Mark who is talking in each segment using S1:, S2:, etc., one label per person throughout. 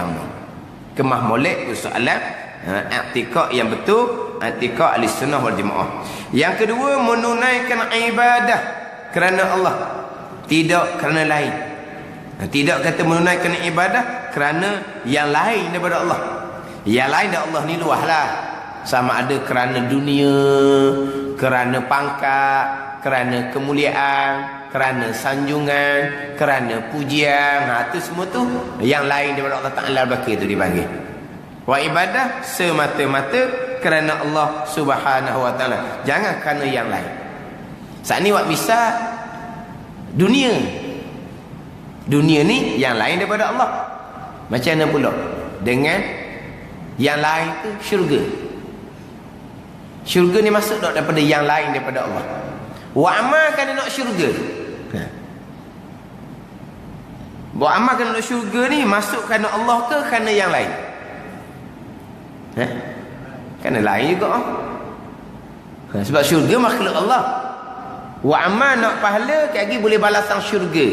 S1: agama. Kemah molek persoalan i'tikad yang betul, i'tikad ahli-sunnah wal jamaah. Yang kedua, menunaikan ibadah kerana Allah, tidak kerana lain. Tidak kata menunaikan ibadah kerana yang lain daripada Allah. Yang lain daripada Allah ni luahlah. Sama ada kerana dunia, kerana pangkat, kerana kemuliaan, kerana sanjungan, kerana pujian. Itu semua tu yang lain daripada Allah Ta'ala belaka tu dipanggil. Wa ibadah semata-mata kerana Allah Subhanahu wa Ta'ala, jangan kerana yang lain. Saat ni wak bisa dunia ni yang lain daripada Allah. Macam mana pula dengan yang lain tu syurga? Syurga ni masuk tak daripada yang lain daripada Allah. Wa amal kan nak syurga. Buat amal kan nak syurga ni masuk kerana Allah ke kerana yang lain? Kerana lain juga. Sebab syurga makhluk Allah. Wa amal nak pahala lagi boleh balasan syurga.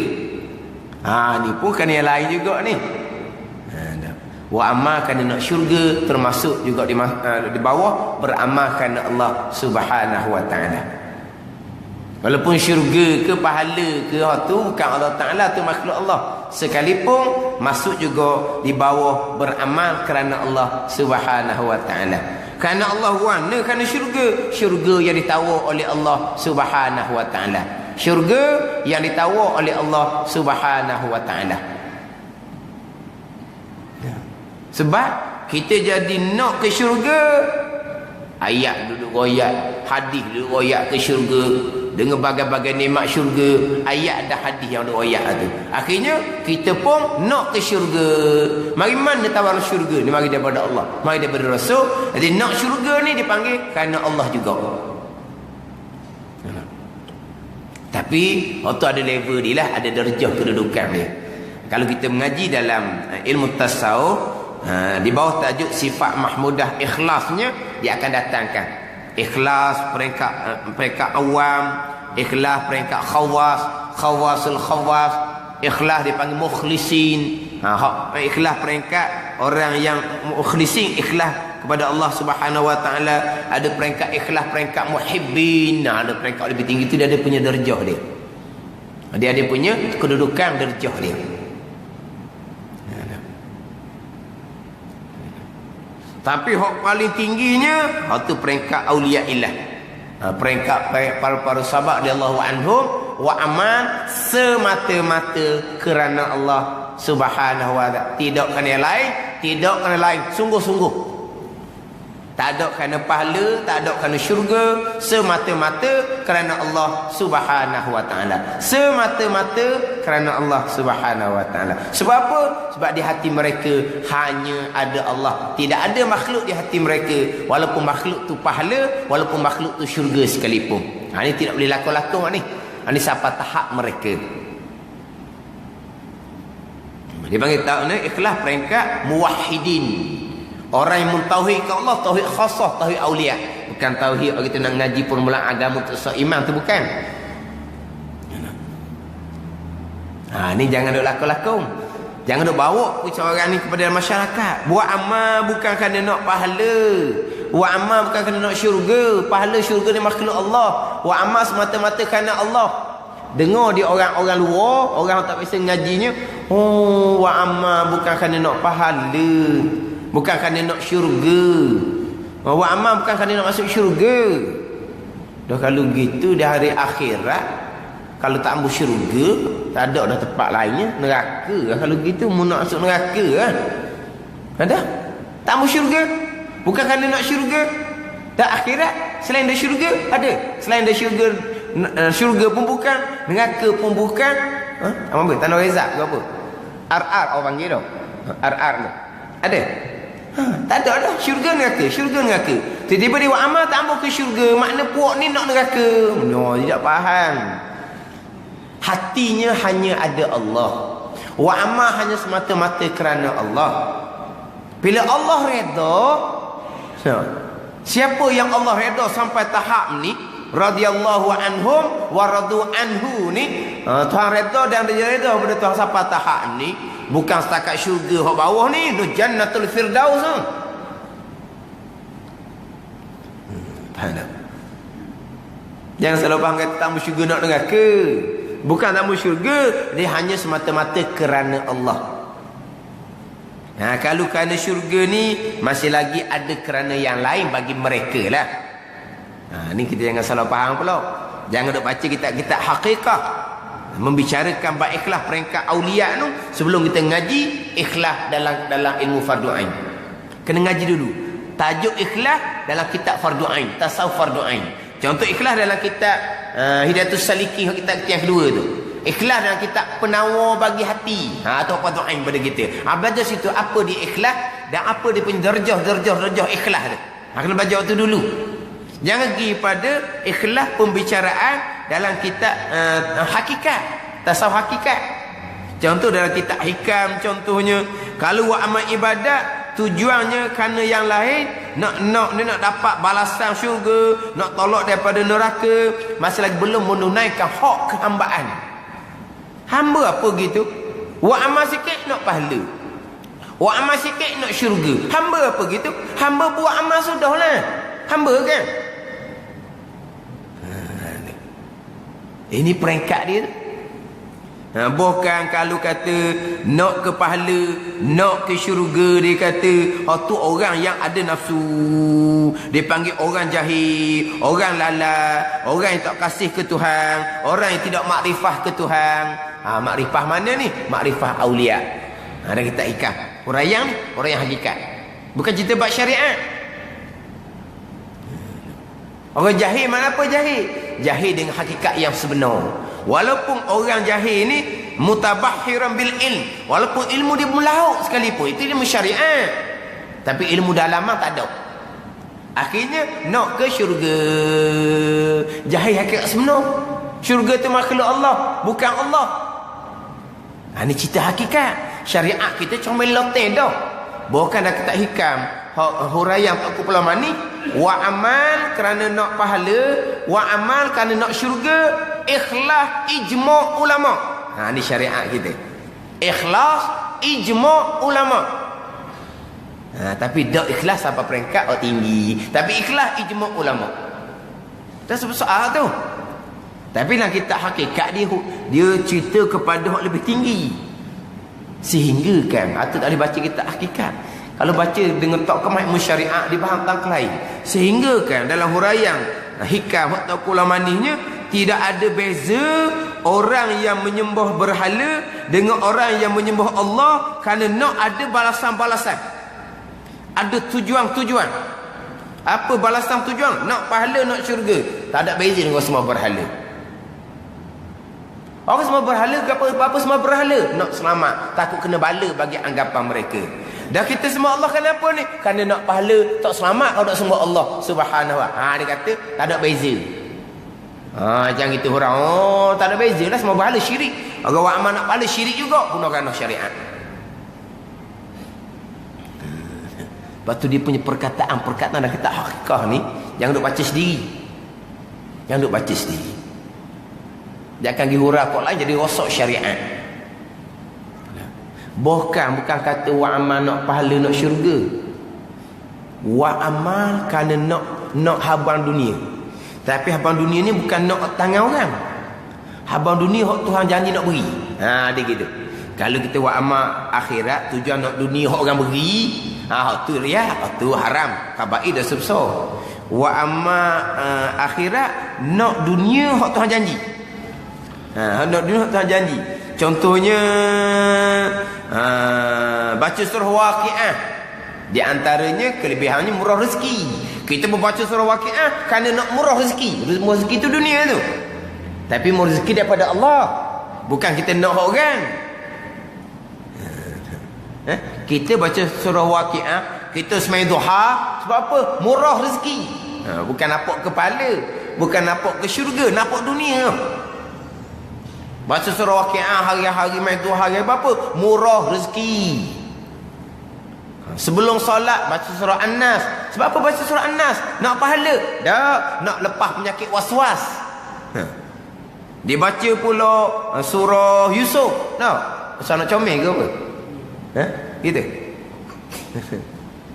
S1: Ni pun kerana yang lain juga ni. Wa amal kerana nak syurga, termasuk juga di bawah beramal kerana Allah Subhanahu wa Ta'ala. Walaupun syurga ke pahala ke tu bukan Allah Ta'ala, tu makhluk Allah, sekalipun masuk juga di bawah beramal kerana Allah Subhanahu wa Ta'ala. Kerana Allah warna kerana syurga yang ditawar oleh Allah Subhanahu wa Ta'ala, syurga yang ditawar oleh Allah Subhanahu wa Ta'ala. Sebab kita jadi nak ke syurga, ayat duduk royak, hadis duduk royak ke syurga, dengan bagai-bagai nikmat syurga, ayat dan hadis yang duduk royak tu. Akhirnya kita pun nak ke syurga. Mari mana tawar syurga ni? Mari daripada Allah, mari daripada Rasul. Jadi nak syurga ni dipanggil kerana Allah juga. Tapi waktu ada level dia lah, ada darjah kedudukan dia. Kalau kita mengaji dalam ilmu tasawuf, di bawah tajuk sifat mahmudah ikhlasnya, dia akan datangkan ikhlas peringkat awam, ikhlas peringkat khawasul khawas, ikhlas dipanggil mukhlisin. Ikhlas peringkat orang yang mukhlisin, ikhlas kepada Allah Subhanahu wa Ta'ala. Ada peringkat ikhlas peringkat muhibbin. Ada peringkat lebih tinggi tu, dia ada punya darjah dia. Dia ada punya kedudukan darjah dia. Tapi hak paling tingginya itu peringkat aulia ilah. Peringkat para sahabat radhiyallahu anhum, wa aman semata-mata kerana Allah Subhanahu wa Ta'ala, tidak kerana yang lain, tidak kerana lain, sungguh-sungguh. Tak ada kerana pahala, tak ada kerana syurga, semata-mata kerana Allah Subhanahu wa Ta'ala. Semata-mata kerana Allah Subhanahu wa Ta'ala. Sebab apa? Sebab di hati mereka hanya ada Allah. Tidak ada makhluk di hati mereka. Walaupun makhluk tu pahala, walaupun makhluk tu syurga sekalipun. Ini tidak boleh lakon-lakon ni. Ini siapa tahap mereka. Dia panggil ikhlas peringkat muwahhidin. Orang yang mentauhidkan Allah, tauhid khasah, tauhid aulia. Bukan tauhid orang kita nak ngaji permulaan agama untuk iman tu, bukan. Ni jangan duk lakon-lakon. Jangan duk bawa orang ni kepada masyarakat. Buat amal bukan kerana nak pahala. Buat amal bukan kerana nak syurga. Pahala syurga ni makhluk Allah. Buat amal semata-mata kerana Allah. Dengar dia orang-orang luar, orang tak biasa ngajinya, buat amal bukan kerana nak pahala, bukan kerana nak syurga. Buat amal bukan kerana nak masuk syurga. Dah kalau gitu di hari akhirat, kalau tak ambil syurga, tak ada dah tempat lainnya, neraka lah. Kalau gitu mau nak masuk neraka kan. Ada? Tak ambil syurga, bukan kerana nak syurga. Dan akhirat selain dari syurga ada. Selain dari syurga pun bukan, neraka pun bukan. Apa? Tanah Rezak ke apa? RR orang panggil dah. RR tu. Ada? Tak ada dah. Syurga neraka, syurga neraka. Tiba-tiba dia buat amal tak ambil ke syurga, makna puak ni nak neraka. No, tidak faham. Hatinya hanya ada Allah. Wa amal hanya semata-mata kerana Allah. Bila Allah redha, siapa yang Allah redha sampai tahap ni, radhiyallahu anhum wa radu anhu ni, Tuhan redha dan dia redha pada Tuhan sampai tahap ni, bukan setakat syurga hok bawah ni, tu jannatul firdaus tu. Faham tak? Jangan salah faham kata tamu syurga nak neraka. Bukan tamu syurga, dia hanya semata-mata kerana Allah. Kalau kerana syurga ni masih lagi ada kerana yang lain bagi mereka lah. Ni kita jangan salah faham pula. Jangan duk baca kitab-kitab hakikat membicarakan bab ikhlas peringkat aulia tu sebelum kita ngaji ikhlas dalam ilmu fardu ain. Kena ngaji dulu tajuk ikhlas dalam kitab fardu ain, tasawuf fardu ain. Contoh ikhlas dalam kitab Hidayatus Salikin, kitab yang kedua tu. Ikhlas dalam kitab penawar bagi hati, atau fardu ain pada kita. Belajar situ apa dia ikhlas dan apa dia punya darjah ikhlas tu. Kena belajar tu dulu. Jangan pergi pada ikhlas pembicaraan dalam kitab hakikat, tasawuf hakikat. Contoh dalam kitab hikam, contohnya kalau buat amal ibadat tujuannya kerana yang lain, nak dapat balasan syurga, nak tolak daripada neraka, masih lagi belum menunaikan hak kehambaan. Hamba apa gitu? Buat amal sikit nak pahala, buat amal sikit nak syurga. Hamba apa gitu? Hamba buat amal sudahlah. Hamba kan? Ini peringkat dia. Bukan kalau kata nak ke pahala, nak ke syurga, dia kata tu orang yang ada nafsu, dia panggil orang jahil, orang lalat, orang yang tak kasih ke Tuhan, orang yang tidak makrifah ke Tuhan. Makrifah mana ni? Makrifah aulia. Ada kita ikat orang yang hakikat, bukan cerita bab syariat. Orang jahil mana apa jahil? Jahil dengan hakikat yang sebenar. Walaupun orang jahil ni mutabahhiran bil ilm, walaupun ilmu dia melaut sekalipun, itu ilmu syariat, tapi ilmu dalaman tak ada. Akhirnya nak ke syurga, jahil hakikat sebenar. Syurga tu makhluk Allah, bukan Allah. Ini cerita hakikat. Syariat kita comel loten dah. Bukan dah kitab hikam huraian 40 mani. Wa amal kerana nak pahala, wa amal kerana nak syurga, ikhlas ijma' ulama. Ni syariat kita. Ikhlas ijma' ulama. Tapi dak ikhlas sampai peringkat tinggi, tapi ikhlas ijma' ulama. Tak sebab soal tu. Tapi dalam kitab hakikat dia cerita kepada hak lebih tinggi. Sehingga kan atau tak boleh baca kitab hakikat. Kalau baca dengan tak kemah syariat di bahan tangk lain, sehingga kan dalam huraian hikam hak taqul manisnya tidak ada beza orang yang menyembah berhala dengan orang yang menyembah Allah kerana nak ada balasan-balasan, ada tujuan-tujuan. Apa balasan tujuan? Nak pahala, nak syurga. Tak ada beza dengan semua berhala. Orang semua berhala, apa semua berhala? Nak selamat, takut kena bala bagi anggapan mereka. Dan kita semua Allah kenapa ni? Kerana nak pahala, tak selamat kalau nak sembah Allah Subhanahu wa taala. Dia kata tak ada beza. Jangan gitu orang. Tak ada beza lah, semua berhala syirik. Orang buat amal nak pahala syirik juga, gunakan syariat. Lepas tu dia punya perkataan dalam kitab hakikah ni, jangan duk baca sendiri. Jangan duk baca sendiri. Jangan pergi hurah kok lain jadi rosak syariat. Bukan kata wa amal nak pahala, nak syurga. Wa amal kerana nak habang dunia. Tapi habang dunia ni bukan nak tangan orang. Habang dunia hak Tuhan janji nak beri. Dia gitu. Kalau kita wa amal akhirat tujuan nak dunia hak orang beri, hak tu riya, hak tu haram, kabair dan sebesar. Wa amal akhirat nak dunia hak Tuhan janji. Nak dunia hak Tuhan janji. Contohnya baca surah Waqiah, di antaranya kelebihannya murah rezeki. Kita membaca surah Waqiah kerana nak murah rezeki. Rezeki itu dunia tu, tapi murah rezeki daripada Allah, bukan kita nak orang. Kita baca surah Waqiah, kita semai duha sebab apa? Murah rezeki. Bukan nampak kepala, bukan nampak ke syurga, nampak dunia. Baca surah Waqiah hari-hari main duha, hari apa? Murah rezeki. Sebelum solat baca surah An-Nas. Sebab apa baca surah An-Nas? Nak pahala? Tak, nak lepas penyakit was-was. Dia baca pula surah Yusuf. Tak? Pasal nak comel ke apa? Gitu.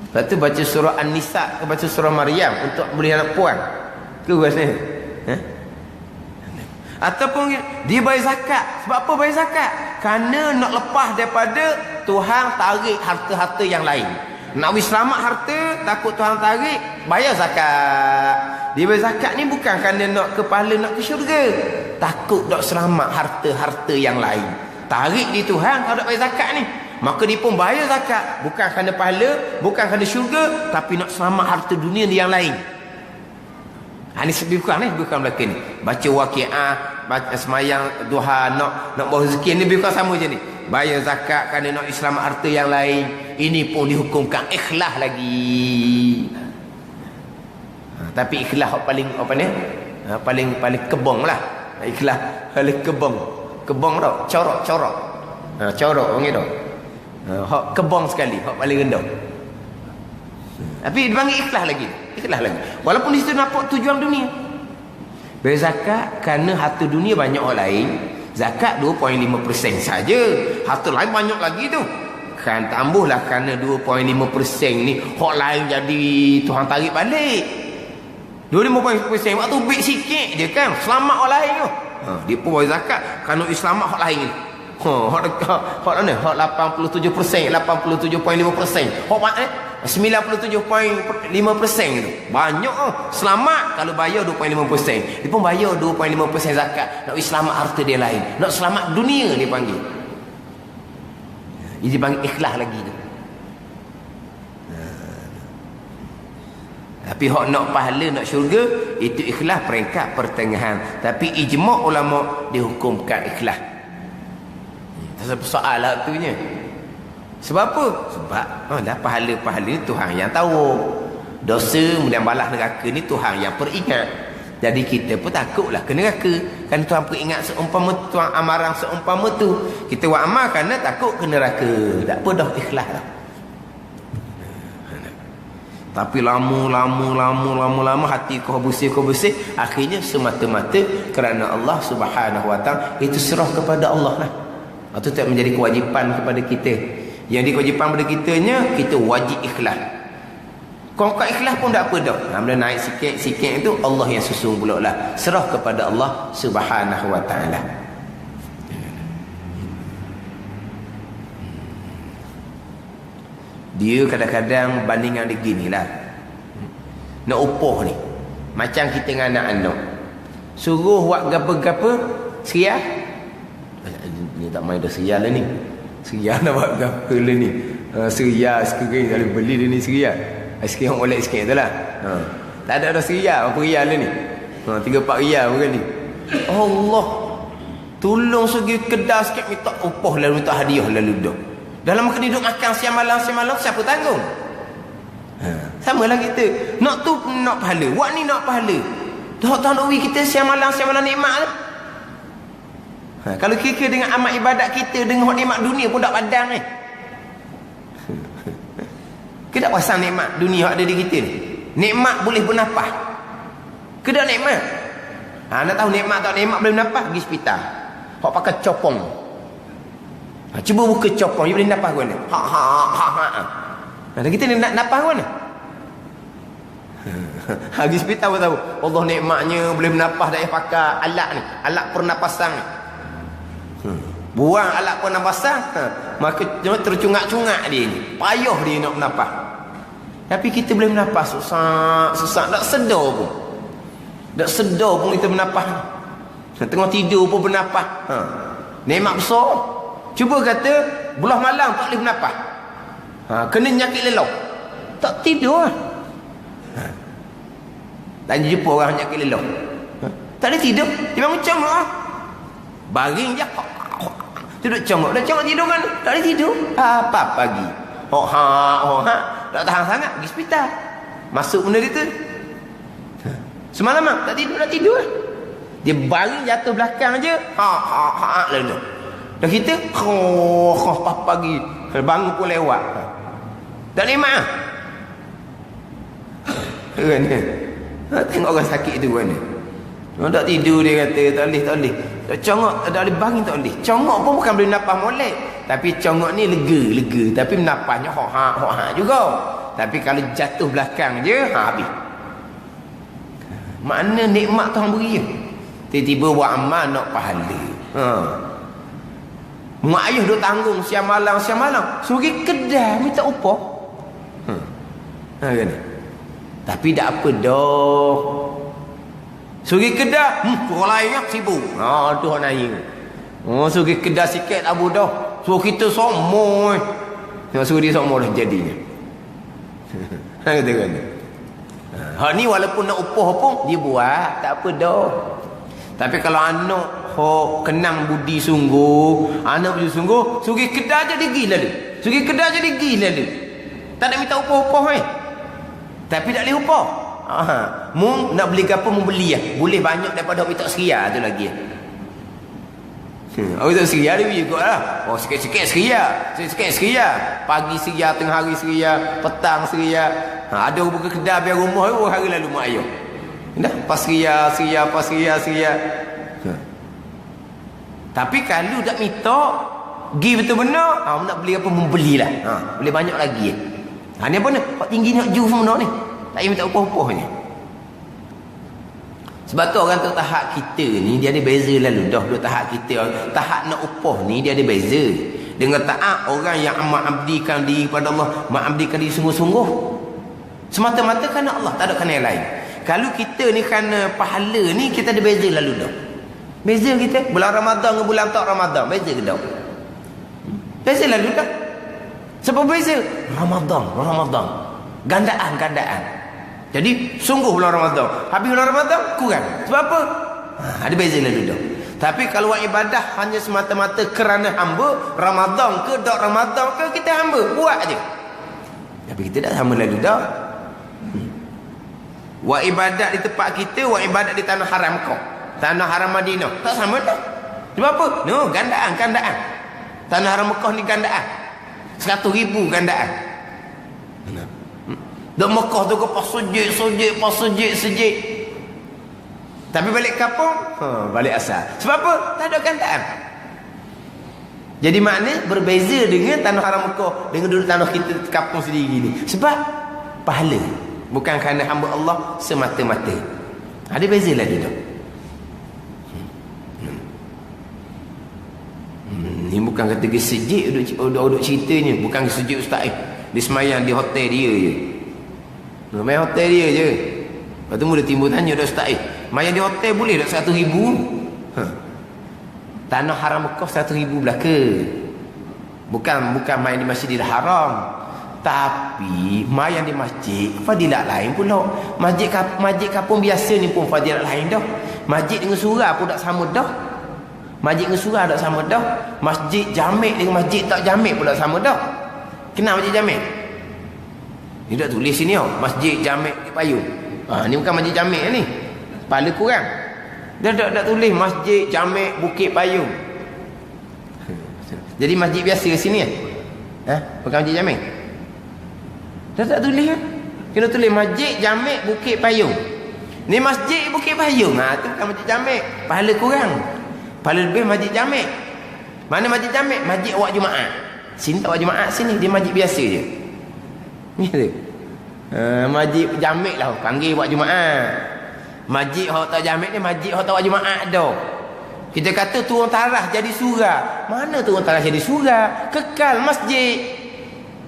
S1: Lepas tu baca surah An-Nisa ke baca surah Maryam untuk boleh anak puan ke rasanya? Ataupun dia bayar zakat. Sebab apa bayar zakat? Kerana nak lepas daripada Tuhan tarik harta-harta yang lain. Nak boleh selamat harta, takut Tuhan tarik, bayar zakat. Dia bayar zakat ni bukan kerana nak ke pahala, nak ke syurga. Takut nak selamat harta-harta yang lain. Tarik di Tuhan kalau nak bayar zakat ni. Maka dia pun bayar zakat. Bukan kerana pahala, bukan kerana syurga, tapi nak selamat harta dunia yang lain. Ini lebih kurang belaka ni. Baca waqiah, baca semayang duha, nak bawa rezeki ni lebih kurang sama je ni. Bayar zakat kerana nak selamat harta yang lain. Ini pun dihukumkan ikhlas lagi. Tapi ikhlas paling apa ni? Paling kebong lah. Ikhlas paling kebong. Kebong tau, corok. Corok orang itu. Hak kebong sekali, hak paling rendah. Tapi dipanggil ikhlas lagi. Walaupun di situ nampak tujuan dunia. Bayar zakat kerana harta dunia banyak orang lain. Zakat 2.5% saja. Harta lain banyak lagi tu. Kan tambahlah kerana 2.5% ni hak lain jadi Tuhan tarik balik. 2.5% waktu big sikit je kan. Selamat orang lain tu. Dia pun bayar zakat kerana selamat hak lain ni. Hak 87%, 87.5%. Hak 97.5% tu. Banyak selamat kalau bayar 2.5%. Dia pun bayar 2.5% zakat. Nak selamat harta dia lain. Nak selamat dunia dia panggil. Dia panggil ikhlas lagi tu. Tapi hak nak pahala, nak syurga, itu ikhlas peringkat pertengahan. Tapi ijma' ulama dihukumkan ikhlas. Soal lah tu nya. Sebab apa? Sebab pahala-pahala ni Tuhan yang tahu. Dosa kemudian balas neraka ni Tuhan yang peringat. Jadi kita pun takutlah ke neraka. Kan Tuhan peringat seumpama Tuhan amarang seumpama tu. Kita buat amal kerana takut ke neraka. Tak apa dah, ikhlas dah. Tapi lama hati kau bersih. Akhirnya semata-mata kerana Allah Subhanahu Wa Ta'ala. Itu serah kepada Allah lah. Itu tak menjadi kewajipan kepada kita. Yang dikewajipan pada kitanya, kita wajib ikhlas. Kalau kau ikhlas pun tak apa dah. Bila naik sikit itu Allah yang susun pula lah. Serah kepada Allah Subhanahu Wa Ta'ala. Dia kadang-kadang bandingan dia gini lah. Nak upoh ni. Macam kita dengan anak-anak. Suruh buat gapa-gapa, siap. Ni tak main dah serial lah ni. Serial nak buat gapa lah ni. Serial sekarang kalau beli dia ni serial. Sikit orang oleh sikit tu lah. Tak ada serial. Apa rial lah ni? 3-4 rial bukan ni. Allah. Tolong segi kedai sikit minta upah lalu minta hadiah lalu dah. Dalam makan hidup makan siang malam siapa tanggung? Sama lah kita. Nak tu nak pahala. Buat ni nak pahala. Tak nak bagi kita siang malam nikmat lah. Kalau kira dengan amat ibadat kita dengan nikmat dunia pun tak padang ni. Kita tak pasang nikmat dunia yang ada di kita ni. Nikmat boleh bernafas. Kita nikmat. Nak tahu nikmat tak nikmat boleh bernafas? Pergi hospital. Hak pakai copong. Cuba buka copong, dia boleh nafas ke mana? Dan kita nak nafas ke mana? Pergi hospital pun tahu. Allah nikmatnya boleh bernafas tak payah pakai alat ni. Alat pernafasan ni. Buang alat pernafasan, maka tercungak-cungak dia ni. Payah dia nak bernafas. Tapi kita boleh bernafas susah. Tak sedar pun. Tak sedar pun kita bernafas. Tengah tidur pun bernafas. Nikmat besar. Cuba kata belah malam tak boleh bernafas. Kena nyakit lelau. Tak tidur lah. Dan jumpa orang nyakit lelau. Tak boleh tidur. Dia bangun congok lah. Baring je. Tidur congok. Dah congok tidur kan? Tak boleh tidur. Apa pagi. Tak tahan sangat. Pergi hospital. Masuk benda dia tu. Semalam tak tidur. Tak tidur lah. Dia baring jatuh belakang je. Lalu. Dan kita pagi bangun pun lewat. Tak nikmat lah. Tengok orang sakit tu kan. Tak tidur dia kata tak boleh. Congok tak boleh bangi, tak boleh. Congok pun bukan boleh napas molek. Tapi congok ni lega. Tapi napasnya hok-hak juga. Tapi kalau jatuh belakang je, habis. Makna nikmat Tuhan beri. Tiba-tiba buat amal nak pahala. Mak ayah duk tanggung siang malam. Suruh pergi kedai minta upah. Kan? Tapi tak apa dah. Suruh pergi kedai, orang lain yang sibuk. Tu orang lain. Suruh pergi kedai sikit abu dah. Suruh kita semua. Suruh dia semua dah jadinya. Kata kan? Hak ni walaupun nak upah pun dia buat, tak apa dah. Tapi kalau anak kenang budi sungguh, anak budi sungguh, suruh pergi kedai je dia pergi lalu. Suruh pergi kedai je dia pergi lalu. Tak nak minta upah-upah tapi tak boleh upah. Mu nak beli apa mu beli lah. Boleh banyak daripada orang tak seria tu lagi. Orang tak seria dia juga lah. Sikit-sikit seria. Pagi seria, tengah hari seria, petang seria. Ada orang buka kedai biar rumah tu hari lalu mak ayah. Dah pas seria. Tapi kalau tak minta pergi betul benar, nak beli apa mu belilah. Boleh banyak lagi. Ni apa ni? Hak tinggi nak jus semua ni. Tak payah minta upah-upahnya. Sebab tu orang tu tahap kita ni dia ada beza lalu dah duk tahap kita. Tahap nak upah ni dia ada beza. Dengan taat orang yang mengabdikan diri kepada Allah, mengabdikan diri sungguh-sungguh. Semata-mata kerana Allah, tak ada kerana yang lain. Kalau kita ni kerana pahala ni kita ada beza lalu dah. Beza kita bulan Ramadan dengan bulan tak Ramadan, beza ke dah? Beza lalu dah. Sebab beza Ramadan gandaan. Jadi sungguh bulan Ramadan, habis bulan Ramadan kurang. Sebab apa? Ada beza lalu dah. Tapi kalau buat ibadah hanya semata-mata kerana hamba, Ramadan ke tak Ramadan ke kita hamba buat aje. Tapi kita tak sama lalu dah. Buat ibadat di tempat kita, buat ibadat di tanah haram kau, tanah haram Madinah, tak sama dah. Sebab apa? No, gandaan. Tanah haram Mekah ni gandaan. 100,000 gandaan. Dok Mekah tu ke pas sujud. Tapi balik kampung, balik asal. Sebab apa? Tak ada gandaan. Jadi makna berbeza dengan tanah haram Mekah dengan duduk tanah kita kampung sendiri ni. Sebab pahala, bukan kerana hamba Allah semata-mata. Ada beza lagi tu. Ni bukan kata dia sejik duduk ceritanya. Bukan sejik ustaz dia semayang di hotel dia je. Main hotel dia je. Lepas tu mula timbul tanya dah ustaz main di hotel boleh tak 100,000? Tanah haram Mekah 100,000 belaka. Bukan main di Masjidil Haram. Tapi main di masjid fadilat lain pula. Masjid kampung biasa ni pun fadilat lain dah. Masjid dengan surau pun tak sama dah. Masjid dengan surau tak sama dah. Masjid jamek dengan masjid tak jamek pula sama dah. Kenapa masjid jamek? Ni dah tulis sini masjid jamek di Payung. Ni bukan masjid jamek ni. Kepala kurang. Dia tak tulis masjid jamek Bukit Payung. Jadi masjid biasa ke sini bukan masjid jamek. Dia tak tulis Kena tulis masjid jamek Bukit Payung. Ni masjid Bukit Payung. Tu bukan masjid jamek. Pahala kurang. Pahala lebih masjid jamek. Mana masjid jamek? Masjid awak Jumaat. Sini tak awak Jumaat, sini dia masjid biasa je. Ni tu. Masjid jamek lah panggil awak Jumaat. Masjid awak tak jamek ni masjid awak tak awak Jumaat dah. Kita kata turun tarah jadi surau. Mana turun tarah jadi surau? Kekal masjid.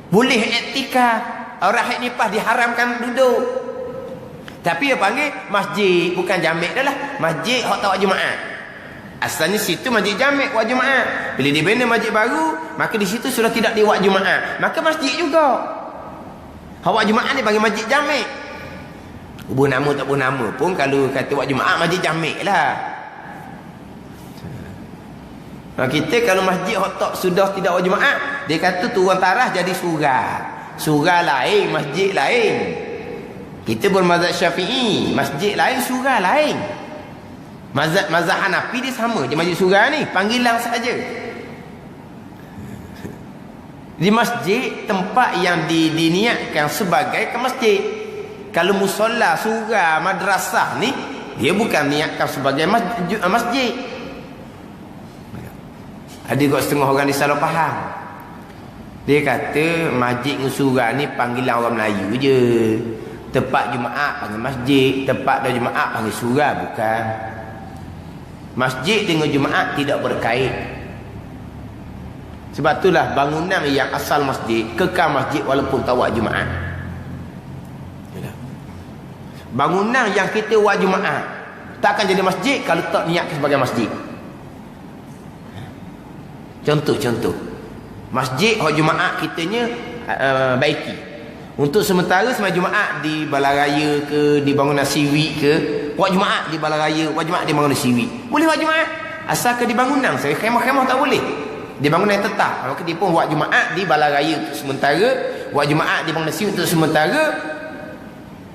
S1: Boleh iktikaf. Orang haid nifas diharamkan duduk. Tapi dia panggil masjid, bukan jamek dah lah. Masjid awak tak awak Jumaat. Asalnya situ masjid jamek wak Jumaat. Bila dibina masjid baru, maka di situ sudah tidak di wak Jumaat. Maka masjid juga. Wak Jumaat ni panggil masjid jamek. Ubah nama tak ubah nama pun kalau kata wak Jumaat masjid jamek lah. Kita kalau masjid tak sudah tidak wak Jumaat, dia kata turun tarah jadi surau. Surau lain, masjid lain. Kita bermazhab Syafi'i, masjid lain, surau lain. Mazhab Hanafi dia sama je masjid surau ni, panggilan saja. Di masjid tempat yang diniatkan sebagai ke masjid. Kalau musola, surau, madrasah ni dia bukan niatkan sebagai masjid. Ada kot setengah orang disalah faham. Dia kata masjid dengan surau ni panggilan orang Melayu je. Tempat Jumaat panggil masjid, tempat dah Jumaat panggil surau. Bukan. Masjid dengan Jumaat tidak berkait. Sebab itulah bangunan yang asal masjid kekal masjid walaupun tak buat Jumaat. Bangunan yang kita buat Jumaat tak akan jadi masjid kalau tak niat sebagai masjid. Contoh. Masjid hari Jumaat kitanya baiki. Untuk sementara semai Jumaat di Balaraya ke, di bangunan Siwi ke, buat Jumaat di Balaraya, buat Jumaat di bangunan Siwi. Boleh buat Jumaat. Asal ke di bangunan. Saya khemah-khemah tak boleh. Di bangunan yang tetap. Kalau kita pun buat Jumaat di Balaraya untuk sementara, buat Jumaat di bangunan Siwi untuk sementara.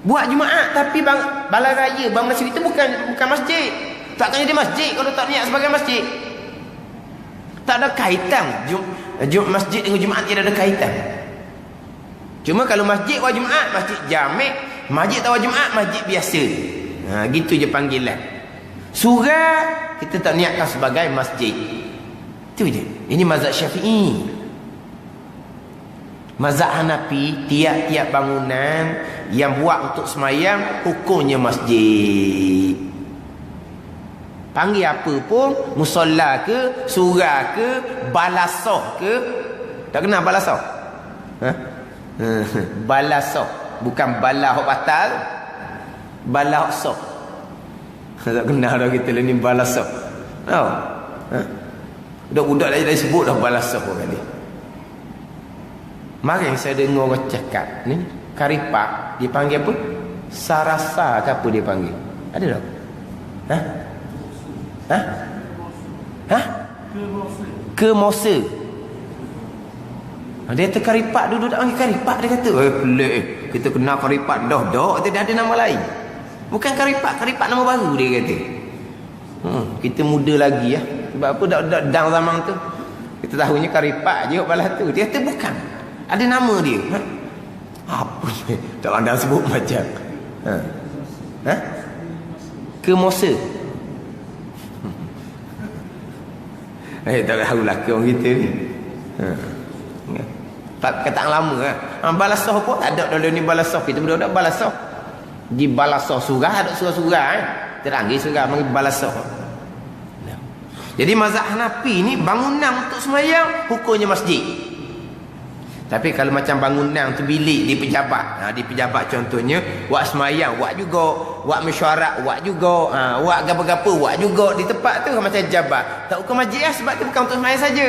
S1: Buat Jumaat tapi Balaraya, bangunan Siwi itu bukan masjid. Takkan jadi masjid kalau tak niat sebagai masjid. Tak ada kaitan. Masjid dengan Jumaat tidak ada kaitan. Cuma kalau masjid buat Jumaat, masjid jamek. Masjid tak buat Jumaat, masjid biasa. Gitu je panggilan. Surau kita tak niatkan sebagai masjid. Itu je. Ini mazhab Syafi'i. Mazhab Hanafi, tiap-tiap bangunan yang buat untuk semayang hukumnya masjid. Panggil apa pun, musolla ke, surau ke, balasah ke. Tak kenal balasah? Balasah, bukan balah hok batal, balah hok soh. Tak kenal dah kita ni balasah. Tahu? Budak-budak dah sebut dah balasah kali. Mari saya dengar orang cakap ni karipak dipanggil apa? Sarasa ke apa dia panggil? Ada tak? Kemosa. Dia kata karipak, duduk tak panggil karipak. Dia kata pelik kita kenal karipak dah dia ada nama lain. Bukan karipak nama baru dia kata. Kita muda lagi ya. Sebab apa dak zaman tu kita tahunya karipak je balas tu. Dia kata bukan, ada nama dia. Apa ni? Tak pandang sebut macam Kemosa. Tak tahu lelaki orang kita ni. Kata lama kan. Balasah pun tak ada dalam ni balasah. Kita budak-budak balasah. Di balasah surau ada surau-surau Teranggih surau panggil balasah. Jadi mazhab Hanafi ni bangunan untuk sembahyang hukumnya masjid. Tapi kalau macam bangunan tu bilik di pejabat. Di pejabat contohnya buat sembahyang, buat juga, buat mesyuarat, buat juga, buat apa-apa, buat juga di tempat tu macam jabat. Tak hukum masjid sebab tu bukan untuk sembahyang saja.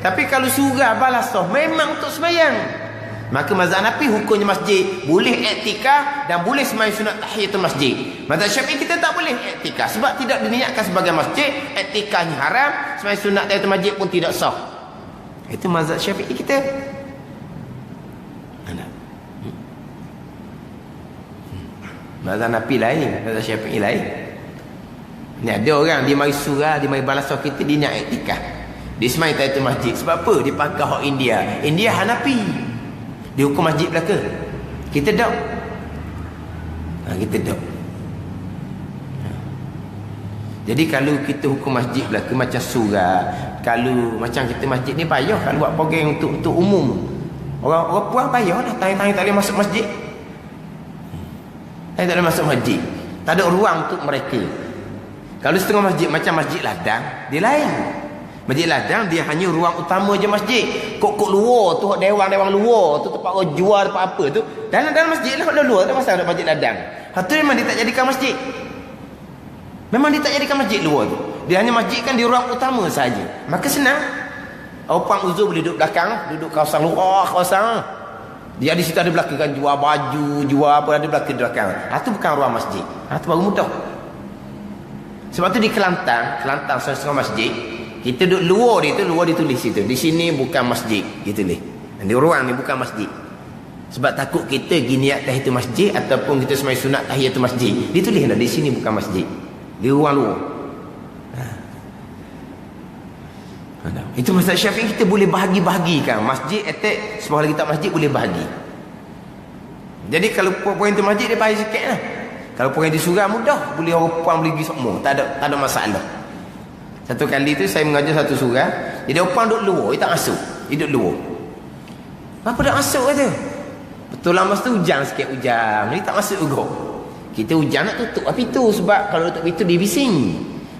S1: Tapi kalau surau balasah memang untuk sembahyang. Maka mazhab Hanafi hukumnya masjid. Boleh iktikaf dan boleh sembahyang sunat tahiyatul masjid. Mazhab Syafi'i kita tak boleh iktikaf sebab tidak diniatkan sebagai masjid. Iktikafnya haram, sembahyang sunat tahiyatul masjid pun tidak sah. Itu mazhab Syafi'i kita. Mazhab Hanafi lain, mazhab Syafi'i lain. Ni ada orang dia mari surau, dia mari balasah kita, dia nak iktikaf. Dia sembahyang tahiyatul masjid. Sebab apa? Dia pakai hak India. India Hanafi. Dia hukum masjid belaka. Kita tak. Kita tak. Jadi kalau kita hukum masjid belaka macam surau, kalau macam kita masjid ni payah kalau buat program untuk umum. Orang puan payah dah tanya-tanya tak boleh masuk masjid. Tak boleh masuk masjid. Tak ada ruang untuk mereka. Kalau setengah masjid macam masjid ladang, dia lain. Masjid ladang dia hanya ruang utama je masjid. Kok luar tu, dewan-dewan luar tu tempat orang jual tempat apa tu. Dalam masjid lah kalau luar tak pasal ada masjid ladang. Itu memang dia tak jadikan masjid. Memang dia tak jadikan masjid luar tu. Dia hanya masjid kan di ruang utama saja. Maka senang. Orang uzur boleh duduk belakang, duduk kawasan luar, kawasan. Dia di situ ada belakang kan jual baju, jual apa ada belakang. Itu bukan ruang masjid. Itu baru mudah. Sebab tu di Kelantan setengah masjid. Kita duduk luar dia tu, luar ditulis situ. Di sini bukan masjid, gitu ni. Di ruang ni bukan masjid. Sebab takut kita giniat tahiyatul masjid ataupun kita semai sunat tahiyatul masjid. Ditulis dah di sini bukan masjid. Di ruang luar. Itu mazhab Syafi'i kita boleh bahagi-bahagikan. Masjid attack sebuah lagi tak masjid boleh bahagi. Jadi kalau poin tu masjid dia bahagi sikit lah. Kalau poin di surau mudah, boleh orang puan boleh pergi semua. Tak ada masalah. Satu kali tu saya mengajar satu surau, Jadi opang duduk luar, dia tak masuk. Dia duduk luar. Apa tak masuk kata? Betul lah masa tu hujan sikit hujan. Dia tak masuk juga. Kita hujan nak tutup api tu sebab kalau tutup itu dia bising.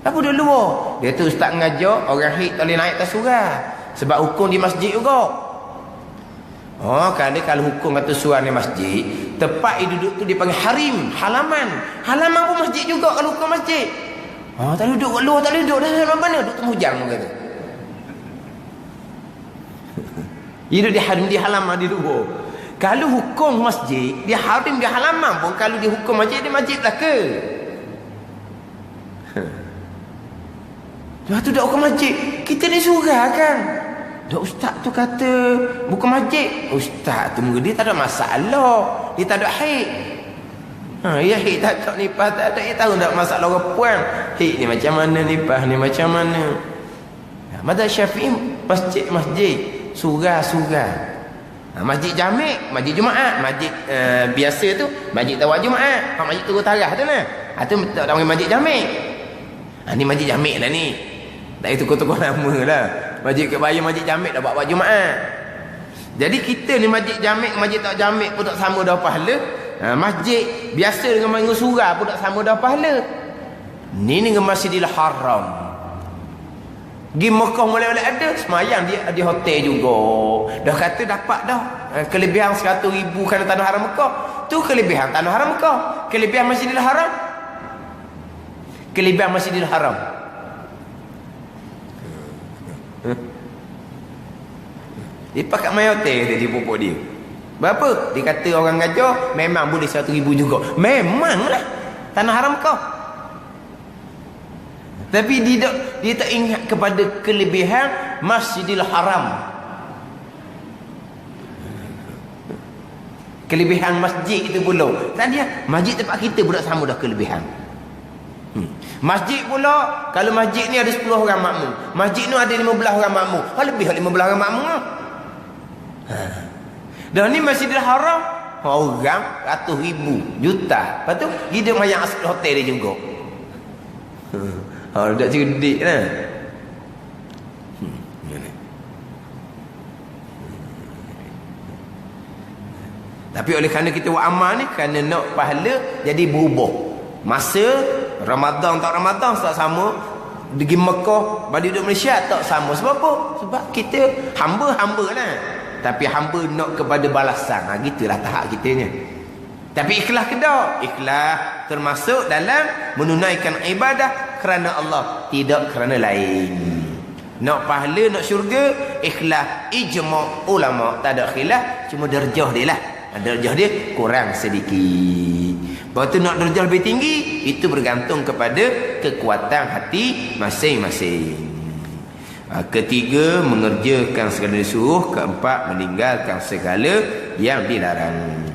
S1: Apa duduk luar? Dia tu ustaz mengajar orang haid tak boleh naik atas surah. Sebab hukum di masjid juga. Oh, kalau hukum kata surah di masjid, tempat dia duduk tu dipanggil harim, halaman. Halaman pun masjid juga kalau hukum masjid. Oh, tak duduk kat luar, tak duduk dah mana duduk tengah hujan kata. Dia duduk di harim, di halaman di luar. Kalau hukum masjid, dia harim di halaman pun kalau dia hukum masjid, dia masjid lah ke? Lepas tu dah hukum masjid, kita ni surah kan? Dah ustaz tu kata bukan masjid. Ustaz tu dia tak ada masalah. Dia tak ada haid. Ya haid tak ada nipah tak ada. Dia tahu tak masalah orang puan. Haid ni macam mana, nipah ni macam mana. Mazhab Syafi'i masjid. Surah. Masjid Jami', masjid Jumaat, masjid biasa tu, masjid Tawaf Jumaat. Masjid Turun Tarah tu nah. Tu tak panggil masjid Jami'. Ni masjid Jami' lah ni. Tak itu tukar nama lah. Masjid Kebaya, masjid Jami' dah buat Jumaat. Jadi kita ni masjid Jami', masjid tak Jami' pun tak sama dah pahala. Masjid biasa dengan masjid surah pun tak sama dah pahala. Ni dengan Masjidil Haram. Di Mekah mulai ada semayang dia di hotel juga. Dah kata dapat dah kelebihan 100,000 kerana tanah haram Mekah. Tu kelebihan tanah haram Mekah. Kelebihan Masjidil Haram. Kelebihan Masjidil Haram. Dia pakai main hotel tadi pupuk dia. Berapa? Dia kata orang gajah memang boleh 100,000 juga. Memanglah tanah haram Mekah. Tapi dia tak ingat kepada kelebihan Masjidil Haram. Kelebihan masjid itu pula. Tadi masjid tempat kita pun tak sama dah kelebihan. Masjid pula, kalau masjid ni ada 10 orang makmum, masjid ni ada 15 orang makmum. Lebih 15 orang makmum. Dan ni Masjidil Haram orang ratus ribu, juta. Lepas tu hidup macam asal hotel dia juga. Dah cerdik lah. Tapi oleh kerana kita buat amal ni, kerana nak pahala, jadi berubah. Masa Ramadan tak Ramadan tak sama. Pergi Mekah, balik duduk Malaysia tak sama. Sebab apa? Sebab kita hamba-hamba lah. Tapi hamba nak kepada balasan. Gitulah tahap kitanya. Tapi ikhlas ke tak? Ikhlas termasuk dalam menunaikan ibadah kerana Allah, tidak kerana lain. Nak pahala, nak syurga, ikhlas. Ijma' ulama' tak ada khilaf, cuma darjah dia lah. Darjah dia kurang sedikit. Lepas tu nak darjah lebih tinggi, itu bergantung kepada kekuatan hati masing-masing. Ketiga, mengerjakan segala disuruh. Keempat, meninggalkan segala yang dilarang.